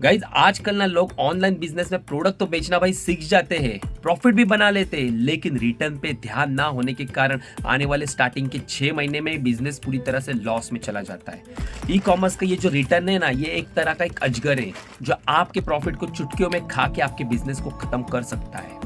Guys आजकल ना लोग ऑनलाइन बिजनेस में प्रोडक्ट तो बेचना भाई सीख जाते हैं, प्रॉफिट भी बना लेते हैं, लेकिन रिटर्न पे ध्यान ना होने के कारण आने वाले स्टार्टिंग के 6 महीने में बिजनेस पूरी तरह से लॉस में चला जाता है। ई कॉमर्स का ये जो रिटर्न है ना, ये एक तरह का एक अजगर है जो आपके प्रॉफिट को चुटकियों में खा के आपके बिजनेस को खत्म कर सकता है।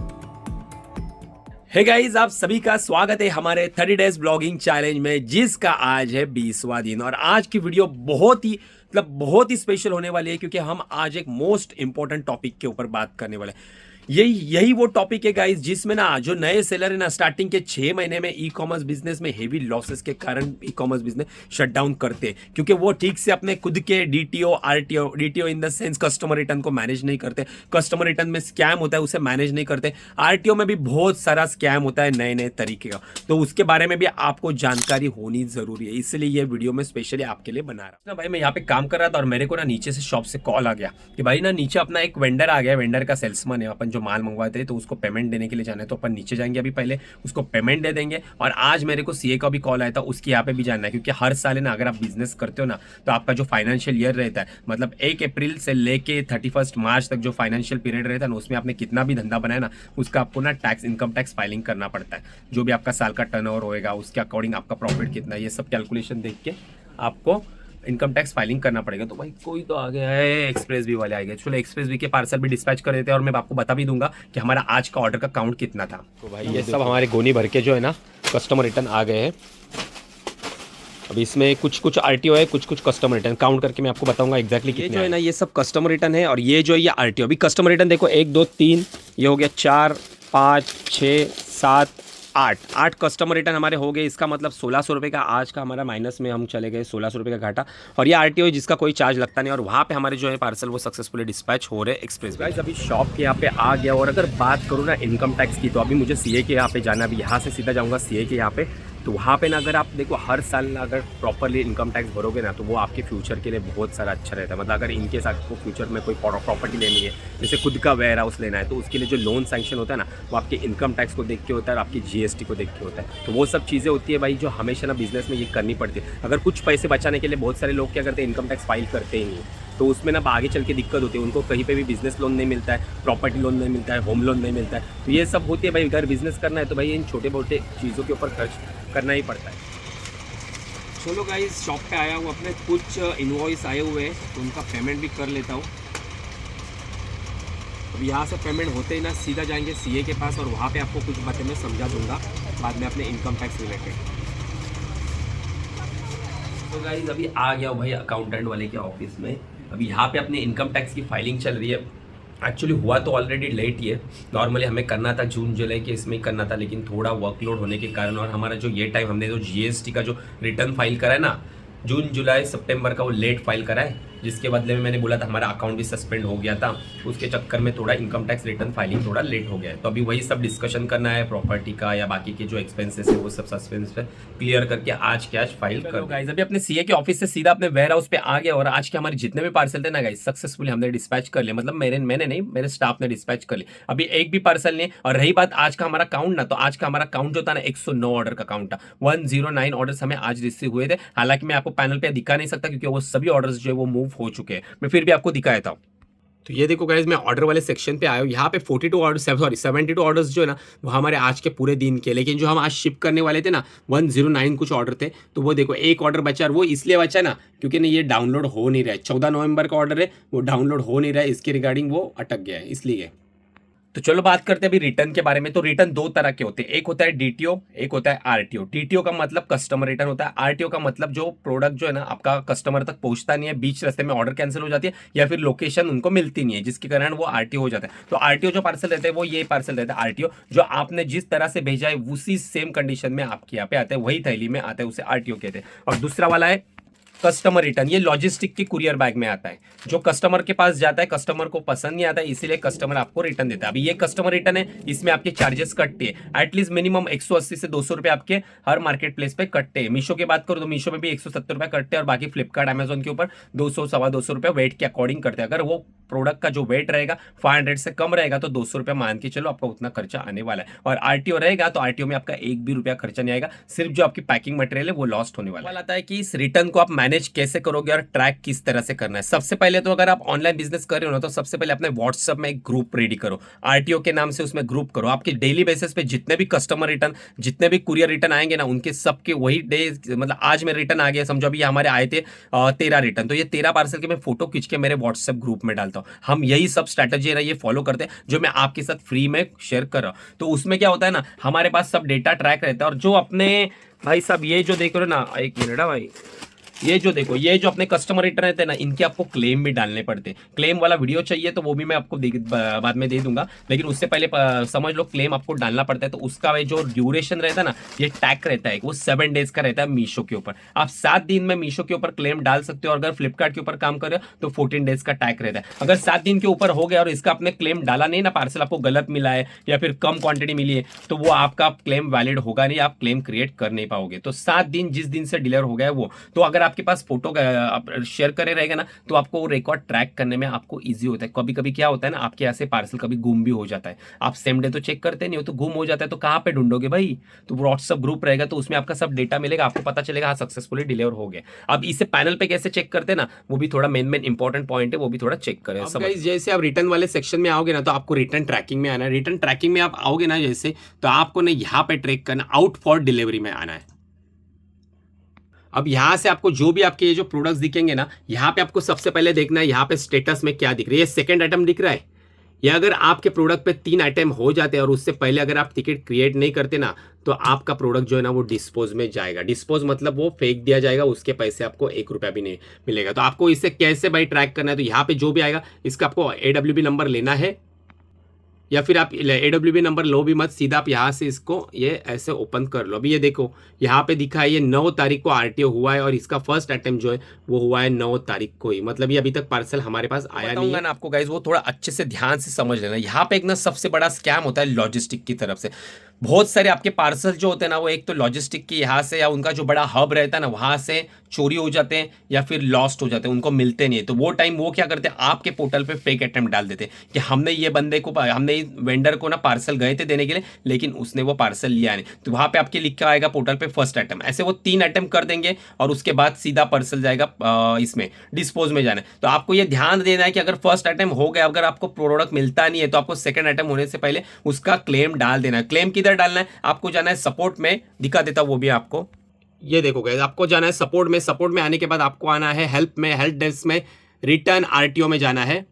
हे गाइस, आप सभी का स्वागत है हमारे 30 डेज ब्लॉगिंग चैलेंज में, जिसका आज है 20वां दिन। और आज की वीडियो बहुत ही स्पेशल होने वाली है, क्योंकि हम आज एक मोस्ट इंपॉर्टेंट टॉपिक के ऊपर बात करने वाले हैं। यही वो टॉपिक है गाइस, जिसमें ना जो नए सेलर है ना, स्टार्टिंग के 6 महीने में ई कॉमर्स बिजनेस में हेवी लॉसेस के कारण e commerce business shut down करते हैं, क्योंकि वो ठीक से अपने खुद के DTO in the sense customer return को मैनेज नहीं करते। कस्टमर रिटर्न में स्कैम होता है, उसे मैनेज नहीं करते। आरटीओ में भी बहुत सारा स्कैम होता है नए नए तरीके का, तो उसके बारे में भी आपको जानकारी होनी जरूरी है। इसलिए ये वीडियो में स्पेशली आपके लिए बना रहा हूं। भाई मैं यहाँ पे काम कर रहा था और मेरे को ना नीचे से शॉप से कॉल आ गया कि भाई ना नीचे अपना एक वेंडर आ गया, वेंडर का सेल्समैन है, अपन जो माल मंगवाते हैं तो उसको पेमेंट देने के लिए जाना है, तो अपन नीचे जाएंगे, अभी पहले उसको पेमेंट दे देंगे। और आज मेरे को सीए का भी कॉल आया था, उसकी यहाँ पे भी जाना है, क्योंकि हर साल है ना, अगर आप बिजनेस करते हो ना, तो आपका जो फाइनेंशियल ईयर रहता है, मतलब 1 अप्रैल से लेके 31 मार्च तक जो फाइनेंशियल पीरियड रहता है ना, उसमें आपने कितना भी धंधा बनाया ना, उसका आपको ना इनकम टैक्स फाइलिंग करना पड़ता है। जो भी आपका साल का टर्नओवर होएगा, उसके अकॉर्डिंग आपका प्रॉफिट कितना है, ये सब कैलकुलेशन देख के आपको इनकम टैक्स फाइलिंग करना पड़ेगा। तो भाई कोई तो आ गया है, एक्सप्रेस बी वाले आ गए। चलो एक्सप्रेस बी के पार्सल भी डिस्पैच कर देते हैं, और मैं आपको बता भी दूंगा कि हमारा आज का ऑर्डर का काउंट कितना था। तो भाई ये सब हमारे गोनी भर के जो है ना कस्टमर रिटर्न आ गए हैं। अभी इसमें कुछ आरटीओ है, कुछ कस्टमर रिटर्न काउंट करके मैं आपको बताऊंगा एग्जैक्टली कितने जो है ना। ये सब कस्टमर रिटर्न है, और ये जो है ये आरटीओ। अभी कस्टमर रिटर्न देखो, 1 2 3, ये हो गया 4 5 6 7 8 कस्टमर रिटर्न हमारे हो गए। इसका मतलब 1600 रुपये का आज का हमारा माइनस में हम चले गए, 1600 रुपये का घाटा। और ये आरटीओ है जिसका कोई चार्ज लगता नहीं, और वहाँ पे हमारे जो है पार्सल वो सक्सेसफुली डिस्पैच हो रहे एक्सप्रेस। गाइस अभी शॉप के यहाँ पे आ गया, और अगर बात करूँ ना इनकम टैक्स की, तो अभी मुझे सीए के यहाँ पे जाना। अभी यहाँ से सीधा जाऊँगा सीए के यहाँ पे। तो वहाँ पे ना अगर आप देखो, हर साल ना अगर प्रॉपरली इनकम टैक्स भरोगे ना, तो वो आपके फ्यूचर के लिए बहुत सारा अच्छा रहता है। मतलब अगर इनकेस आपको फ्यूचर में कोई प्रॉपर्टी लेनी है, जैसे खुद का वेयर हाउस लेना है, तो उसके लिए जो लोन सैंक्शन होता है ना, वो आपके इनकम टैक्स को देख के होता है और आपकी जीएसटी को देख के होता है। तो वो सब चीज़ें होती है भाई, जो हमेशा ना बिजनेस में ये करनी पड़ती है। अगर कुछ पैसे बचाने के लिए बहुत सारे लोग क्या करते हैं, इनकम टैक्स फाइल करते ही नहीं, तो उसमें ना आगे चल के दिक्कत होती है। उनको कहीं पे भी बिजनेस लोन नहीं मिलता है, प्रॉपर्टी लोन नहीं मिलता है, होम लोन नहीं मिलता है। तो ये सब होती है भाई। अगर बिजनेस करना है तो भाई इन छोटे मोटे चीज़ों के ऊपर खर्च करना ही पड़ता है। चलो गाइस, शॉप पे आया हूँ, अपने कुछ इनवॉइस आए हुए हैं, तो उनका पेमेंट भी कर लेता हूँ। अब यहाँ से पेमेंट होते ही ना सीधा जाएंगे सीए के पास, और वहाँ पे आपको कुछ बातें मैं समझा दूंगा बाद में अपने इनकम टैक्स रिलेटेड। तो गाइस अभी आ गया हूँ भाई अकाउंटेंट वाले के ऑफिस में। अभी यहाँ पे अपने इनकम टैक्स की फाइलिंग चल रही है। एक्चुअली हुआ तो ऑलरेडी लेट ही है, नॉर्मली हमें करना था जून जुलाई के इसमें ही करना था, लेकिन थोड़ा वर्कलोड होने के कारण, और हमारा जो ये टाइम हमने जो जीएसटी का जो रिटर्न फाइल करा है ना, जून जुलाई सितंबर का, वो लेट फाइल करा है, जिसके बदले में मैंने बोला था हमारा अकाउंट भी सस्पेंड हो गया था। उसके चक्कर में थोड़ा इनकम टैक्स रिटर्न फाइलिंग थोड़ा लेट हो गया है। तो अभी वही सब डिस्कशन करना है, प्रॉपर्टी का या बाकी के जो एक्सपेंसेस है वो सब सस्पेंस पे क्लियर करके आज कैश फाइल कर। गाइस अभी अपने सीए के ऑफिस से सीधा अपने वेयर हाउस पे आ गया, और आज के हमारे जितने भी पार्सल थे ना गाइस, सक्सेसफुली हमने डिस्पैच कर लिया। मतलब मैंने नहीं, मेरे स्टाफ ने डिस्पैच कर लिया। अभी एक भी पार्सल नहीं। और रही बात आज का हमारा काउंट ना, तो आज का हमारा काउंट जो था ना, 109 ऑर्डर का काउंट था। 109 ऑर्डर्स हमें आज रिसीव हुए थे। हालांकि मैं आपको पैनल पे दिखा नहीं सकता, क्योंकि वो सभी ऑर्डर्स जो है वो मूव हो चुके हैं। मैं फिर भी आपको दिखाया था। तो ये देखो गाइज, मैं ऑर्डर वाले सेक्शन पे आया हूँ। यहाँ पे 42 ऑर्डर, सॉरी 72 ऑर्डर्स जो है ना, वो हमारे आज के पूरे दिन के। लेकिन जो हम आज शिप करने वाले थे ना, 109 कुछ ऑर्डर थे, तो वो देखो एक ऑर्डर बचा। और वो इसलिए बचा ना, क्योंकि ना ये डाउनलोड हो नहीं रहा है। 14 नवंबर का ऑर्डर है, वो डाउनलोड हो नहीं रहा है, इसके रिगार्डिंग वो अटक गया है, इसलिए। तो चलो बात करते हैं अभी रिटर्न के बारे में। तो रिटर्न दो तरह के होते हैं, एक होता है डीटीओ, एक होता है आरटीओ। डीटीओ का मतलब कस्टमर रिटर्न होता है। आरटीओ का मतलब जो प्रोडक्ट जो है ना आपका कस्टमर तक पहुंचता नहीं है, बीच रास्ते में ऑर्डर कैंसिल हो जाती है, या फिर लोकेशन उनको मिलती नहीं है, जिसके कारण वो आरटीओ हो जाता है। तो आरटीओ जो पार्सल रहते हैं वो ये पार्सल रहता है आरटीओ, जो आपने जिस तरह से भेजा है उसी सेम कंडीशन में आपके यहाँ पे आता है, वही थैली में आता है, उसे आरटीओ कहते हैं। और दूसरा वाला है कस्टमर रिटर्न। ये लॉजिस्टिक की कुरियर बैग में आता है, जो कस्टमर के पास जाता है, कस्टमर को पसंद नहीं आता है, इसीलिए कस्टमर आपको रिटर्न देता है। अभी ये कस्टमर रिटर्न है, इसमें आपके चार्जेस कटते हैं, एटलीस्ट मिनिमम 180 से 200 रुपए आपके हर मार्केट प्लेस पे कटते हैं। मीशो की बात करूं तो मीशो में भी 170 रुपए कटते हैं, और बाकी फ्लिपकार्ट अमेजोन के ऊपर 200 सवा 200 रुपए वेट के अकॉर्डिंग करते हैं। अगर वो प्रोडक्ट का जो वेट रहेगा 500 से कम रहेगा तो 200 रुपया मान के चलो आपका उतना खर्चा आने वाला है। और आरटीओ रहेगा तो आरटीओ में आपका एक भी रुपया खर्चा नहीं आएगा, सिर्फ जो आपकी पैकिंग मटेरियल है वो लॉस्ट होने वाला है। आता है कि इस रिटर्न को आप मैनेज कैसे करोगे और ट्रैक किस तरह से करना है। सबसे पहले तो अगर आप ऑनलाइन बिजनेस कर रहे हो ना, तो सबसे पहले अपने व्हाट्सएप में एक ग्रुप रेडी करो, आरटीओ के नाम से उसमें ग्रुप करो। आपके डेली बेसिस पे जितने भी कस्टमर रिटर्न, जितने भी कुरियर रिटर्न आएंगे ना, उनके सबके वही डे, मतलब आज में रिटर्न आ गया समझो, अभी हमारे आए थे 13 रिटर्न, तो ये 13 पार्सल के मैं फोटो खींच के मेरे व्हाट्सएप ग्रुप में डालता हूँ। हम यही सब स्ट्रैटेजी है ये फॉलो करते हैं जो मैं आपके साथ फ्री में शेयर कर रहा हूँ। तो उसमें क्या होता है ना, हमारे पास सब डेटा ट्रैक रहता है। और जो अपने भाई साहब ये जो देख रहे हो ना, एक मिनट है भाई, ये जो देखो, ये जो अपने कस्टमर रिटर्न रहते हैं ना, इनके आपको क्लेम भी डालने पड़ते हैं। क्लेम वाला वीडियो चाहिए तो वो भी मैं आपको बाद में दे दूंगा, लेकिन उससे पहले समझ लो क्लेम आपको डालना पड़ता है। तो उसका जो ड्यूरेशन रहता है ना, ये टैग रहता है, वो 7 डेज का रहता है मीशो के ऊपर। आप 7 दिन में मीशो के ऊपर क्लेम डाल सकते हो, और अगर फ्लिपकार्ट के ऊपर काम कर रहे हो तो 14 डेज का टैग रहता है। अगर 7 दिन के ऊपर हो गया और इसका आपने क्लेम डाला नहीं ना, पार्सल आपको गलत मिला है या फिर कम क्वांटिटी मिली है, तो वो आपका क्लेम वैलिड होगा नहीं, आप क्लेम क्रिएट कर नहीं पाओगे। तो 7 दिन जिस दिन से डिलीवर हो गया वो, तो अगर आपके पास फोटो आप शेयर करे रहेगा ना, तो आपको वो रिकॉर्ड ट्रैक करने में आपको इजी होता है। कभी कभी क्या होता है ना, आपके ऐसे पार्सल कभी गुम भी हो जाता है, आप सेम डे तो चेक करते नहीं हो, तो गुम हो जाता है तो कहाँ पे ढूंढोगे भाई। तो व्हाट्सएप ग्रुप रहेगा तो उसमें आपका सब डेटा मिलेगा, आपको पता चलेगा हाँ सक्सेसफुली डिलीवर हो गया। अब इसे पैनल पे कैसे चेक करते हैं ना, वो भी थोड़ा मेन इंपॉर्टेंट पॉइंट है, वो भी थोड़ा चेक करें। जैसे आप रिटर्न वाले सेक्शन में आओगे ना, तो आपको रिटर्न ट्रैकिंग में आना है। रिटर्न ट्रैकिंग में आप आओगे ना जैसे, तो आपको ना यहाँ पे ट्रैक करना, आउट फॉर डिलीवरी में आना है। अब यहां से आपको जो भी आपके ये जो प्रोडक्ट्स दिखेंगे ना, यहाँ पे आपको सबसे पहले देखना है यहाँ पे स्टेटस में क्या दिख रही है। सेकंड आइटम दिख रहा है, या अगर आपके प्रोडक्ट पे 3 आइटम हो जाते हैं और उससे पहले अगर आप टिकट क्रिएट नहीं करते ना, तो आपका प्रोडक्ट जो है ना वो डिस्पोज में जाएगा। डिस्पोज मतलब वो फेंक दिया जाएगा, उसके पैसे आपको 1 रुपया भी नहीं मिलेगा। तो आपको इसे कैसे भाई ट्रैक करना है, तो यहाँ पे जो भी आएगा इसका आपको AWB नंबर लेना है, या फिर आप AWB नंबर लो भी मत, सीधा आप यहाँ से इसको ये ऐसे ओपन कर लो। अभी ये देखो यहाँ पे दिखा है ये 9 तारीख को आरटीओ हुआ है, और इसका फर्स्ट अटेम्प्ट जो है वो हुआ है 9 तारीख को ही, मतलब ये अभी तक पार्सल हमारे पास आया नहीं है ना आपको गाइज, वो थोड़ा अच्छे से ध्यान से समझ लेना। यहाँ पे एक ना सबसे बड़ा स्कैम होता है लॉजिस्टिक की तरफ से। बहुत सारे आपके पार्सल जो होते हैं ना, वो एक तो लॉजिस्टिक की यहाँ से या उनका जो बड़ा हब रहता है ना वहां से चोरी हो जाते हैं या फिर लॉस्ट हो जाते हैं, उनको मिलते नहीं है। तो वो टाइम वो क्या करते हैं, आपके पोर्टल पे फेक अटेम्प्ट डाल देते हैं कि हमने ये बंदे को, हमने वेंडर को ना पार्सल गए थे देने के लिए, लेकिन उसने वो पार्सल लिया नहीं। तो वहां पे आपके लिखा आएगा पोर्टल पे फर्स्ट अटेम्प्ट, ऐसे वो 3 अटेम्प्ट कर देंगे और उसके बाद सीधा पार्सल जाएगा इसमें डिस्पोज में जाना है। तो आपको ये ध्यान देना है कि अगर फर्स्ट अटेम्प्ट हो गया, अगर आपको प्रोडक्ट मिलता नहीं है, तो आपको सेकंड अटेम्प्ट होने से पहले उसका क्लेम डाल देना है। क्लेम किधर डालना है, आपको जाना है सपोर्ट में, दिखा देता वो भी आपको, ये देखो गाइस, आपको जाना है सपोर्ट में। सपोर्ट में आने के बाद आपको आना है हेल्प में, हेल्प डेस्क में, रिटर्न आरटीओ में जाना है।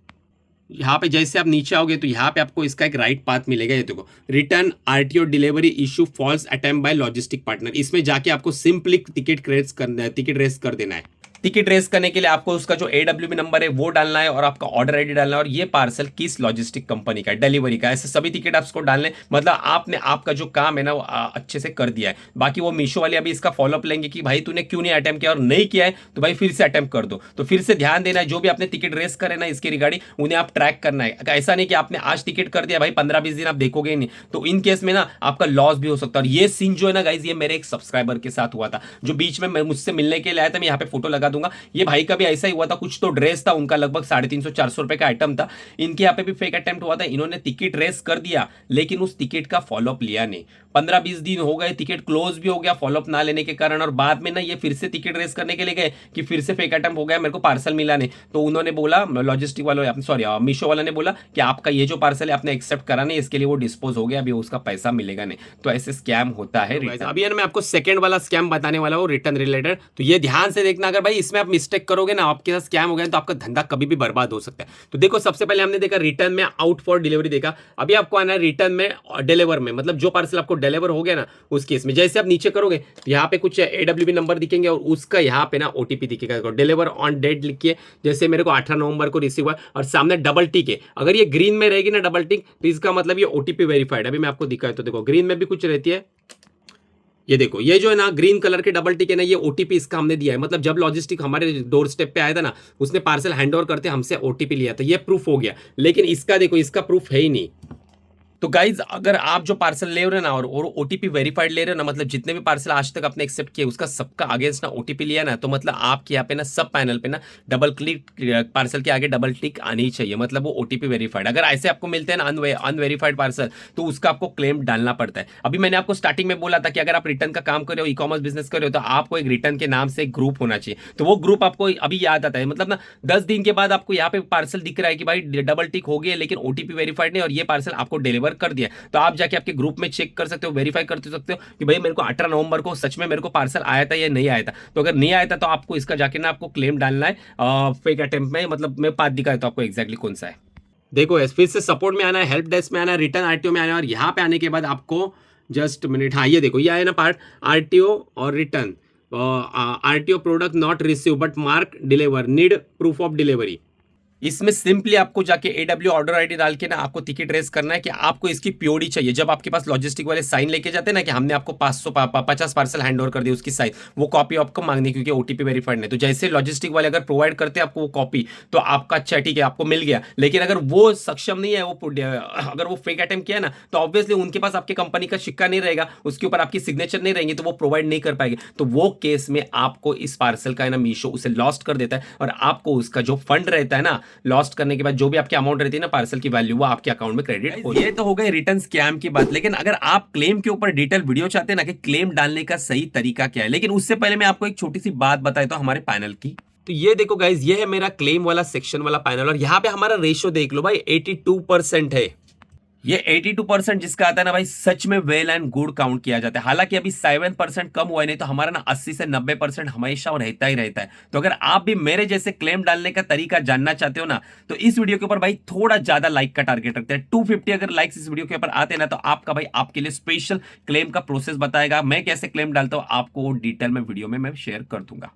यहाँ पे जैसे आप नीचे आओगे तो यहाँ पे आपको इसका एक राइट पाथ मिलेगा, ये देखो return RTO delivery issue false attempt by logistic partner. इसमें जाके आपको सिंपली टिकट रेस कर देना है। टिकट रेस करने के लिए आपको उसका जो AWB नंबर है वो डालना है, और आपका ऑर्डर आईडी डालना है, और ये पार्सल किस लॉजिस्टिक कंपनी का है, डिलीवरी का, ऐसे सभी टिकट आपको डालने। मतलब आपने आपका जो काम है ना वो अच्छे से कर दिया है। बाकी वो मीशो वाले अभी इसका फॉलोअप लेंगे कि भाई तूने क्यों नहीं अटेम्प्ट किया, और नहीं किया है तो भाई फिर से अटेम्प्ट कर दो। तो फिर से ध्यान देना है, जो भी आपने टिकट रेस करे ना इसके रिगार्डिंग उन्हें आप ट्रैक करना है। ऐसा नहीं कि आपने आज टिकट कर दिया भाई 15-20 दिन आप देखोगे नहीं, तो इन केस में ना आपका लॉस भी हो सकता है। और ये सीन जो है ना गाइज, ये मेरे एक सब्सक्राइबर के साथ हुआ था, जो बीच में मुझसे मिलने के लिए आया था। मैं यहाँ पे फोटो लगा दूंगा। ये भाई भी ऐसा ही हुआ था, कुछ तो ड्रेस था उनका, लगभग 350-400 रुपए का आइटम था। इनके यहाँ पे भी फेक अटेम्प्ट हुआ था। इन्होंने टिकट रेस कर दिया, लेकिन उस टिकट का फॉलोअप लिया नहीं। 15-20 दिन हो गए, टिकट क्लोज भी हो गया फॉलोअप ना लेने के कारण। और बाद में ना ये फिर से टिकट रेस करने के लिए गए कि फिर से फेक अटेम्प्ट हो गया, मेरे को पार्सल मिला नहीं। तो उन्होंने बोला, लॉजिस्टिक वालों, सॉरी मीशो वाला ने बोला कि आपका ये जो पार्सल है आपने एक्सेप्ट करा नहीं, इसके लिए वो डिस्पोज हो गया, अभी उसका पैसा मिलेगा नहीं। तो ऐसे स्कैम होता है। अभी मैं आपको सेकंड वाला स्कैम बताने वाला हूँ, रिटर्न रिलेटेड। तो ये ध्यान से देखना, अगर भाई इसमें आप मिस्टेक करोगे ना, आपके साथ स्कैम हो गया तो आपका धंधा कभी भी बर्बाद हो सकता है। तो देखो सबसे पहले हमने देखा रिटर्न में आउट फॉर डिलीवरी देखा। अभी आपको आना है रिटर्न में डिलीवर में, मतलब जो पार्सल आपको डिलीवर हो गया ना उस केस में। जैसे आप नीचे करोगे तो यहाँ पे कुछ AWB नंबर दिखेंगे, और उसका यहाँ पे ना OTP दिखेगा, डिलीवर ऑन डेट लिखिए। जैसे मेरे को 18 नवंबर को रिसीव हुआ, और सामने डबल टिक है। अगर ये ग्रीन में रहेगी ना डबल टिक, तो इसका मतलब ये OTP वेरीफाइड। अभी मैं आपको दिखाया तो देखो ग्रीन में भी कुछ रहती है, ये देखो ये जो है ना ग्रीन कलर के डबल टिक है ना, ये OTP इसका हमने दिया है। मतलब जब लॉजिस्टिक हमारे डोर स्टेप पे आया था ना, उसने पार्सल हैंड ओवर करते हमसे OTP लिया था, ये प्रूफ हो गया। लेकिन इसका देखो, इसका प्रूफ है ही नहीं। तो गाइज अगर आप जो पार्सल ले रहे हो ना और ओटीपी वेरीफाइड ले रहे हो ना, मतलब जितने भी पार्सल आज तक आपने एक्सेप्ट किए उसका सबका अगेंस्ट ना ओटीपी लिया ना, तो मतलब आपके यहाँ पे ना सब पैनल पे ना डबल क्लिक, पार्सल के आगे डबल टिक आनी ही चाहिए, मतलब वो ओटीपी वेरीफाइड। अगर ऐसे आपको मिलते हैं ना अनवेरीफाइड पार्सल, तो उसका आपको क्लेम डालना पड़ता है। अभी मैंने आपको स्टार्टिंग में बोला था कि अगर आप रिटर्न का काम कर रहे हो, ई कॉमर्स बिजनेस कर रहे हो, तो आपको एक रिटर्न के नाम से एक ग्रुप होना चाहिए। तो वो ग्रुप आपको अभी याद आता है, मतलब ना 10 दिन के बाद आपको यहाँ पे पार्सल दिख रहा है कि भाई डबल टिक हो गया लेकिन ओटीपी वेरीफाइड नहीं और ये पार्सल आपको डिलीवर कर दिया, तो आप जाके आपके ग्रुप में चेक कर सकते हो, वेरीफाई कर सकते हो कि भाई मेरे को 18 नवंबर को सच में मेरे को पार्सल आया था या नहीं आया था। तो अगर नहीं आया था तो आपको इसका जाके ना आपको क्लेम डालना है फेक अटेम्प्ट में, मतलब मैं पाथ दिखाया तो आपको एग्जैक्टली कौन सा है। देखो फिर से सपोर्ट में आना है, हेल्प डेस्क में आना है, रिटर्न आरटीओ में आना है, और यहाँ पे आने के बाद आपको जस्ट मिनट, हाँ ये देखो ये आया ना पार्ट, आरटीओ और return, RTO product not receive but mark deliver, need proof of delivery. इसमें सिंपली आपको जाके एडब्ल्यू ऑर्डर आईडी डाल के ना आपको टिकट रेस करना है कि आपको इसकी पीओडी चाहिए। जब आपके पास लॉजिस्टिक वाले साइन लेके जाते हैं ना कि हमने आपको 50 पार्सल हैंड ओवर कर दिया, उसकी साइन वो कॉपी आपको मांगनी, क्योंकि ओटीपी वेरीफाइड नहीं। तो जैसे लॉजिस्टिक वाले अगर प्रोवाइड करते हैं आपको वो कॉपी, तो आपका अच्छा ठीक है आपको मिल गया। लेकिन अगर वो सक्षम नहीं है, वो अगर वो फेक अटेम्प्ट किया ना, तो ऑब्वियसली उनके पास आपकी कंपनी का सिक्का नहीं रहेगा, उसके ऊपर आपकी सिग्नेचर नहीं रहेंगे, तो वो प्रोवाइड नहीं कर पाएंगे। तो वो केस में आपको इस पार्सल का है ना मीशो उसे लॉस्ट कर देता है, और आपको उसका जो फंड रहता है ना लॉस्ट करने के बाद जो भी आपकी अमाउंट रहती है ना पार्सल की वैल्यू, वो आपके अकाउंट में क्रेडिट हो। ये तो हो गई रिटर्न स्कैम की बात। लेकिन अगर आप क्लेम के ऊपर डिटेल वीडियो चाहते हैं ना कि क्लेम डालने का सही तरीका क्या है, लेकिन उससे पहले मैं आपको एक छोटी सी बात बताता हूं हमारे पैनल की। तो ये देखो गाइज, ये है मेरा क्लेम वाला सेक्शन वाला पैनल, और यहाँ पे हमारा रेशियो देख लो भाई 82% है। ये 82% जिसका आता है ना भाई, सच में वेल एंड गुड काउंट किया जाता है। हालांकि अभी 7% कम हुआ है, नहीं तो हमारा ना 80 से 90% हमेशा रहता ही रहता है। तो अगर आप भी मेरे जैसे क्लेम डालने का तरीका जानना चाहते हो ना, तो इस वीडियो के ऊपर भाई थोड़ा ज्यादा लाइक का टारगेट रखते हैं। 250 अगर लाइक्स इस वीडियो के ऊपर आते हैं ना, तो आपका भाई आपके लिए स्पेशल क्लेम का प्रोसेस बताएगा, मैं कैसे क्लेम डालता हूं आपको डिटेल में वीडियो में मैं शेयर कर दूंगा।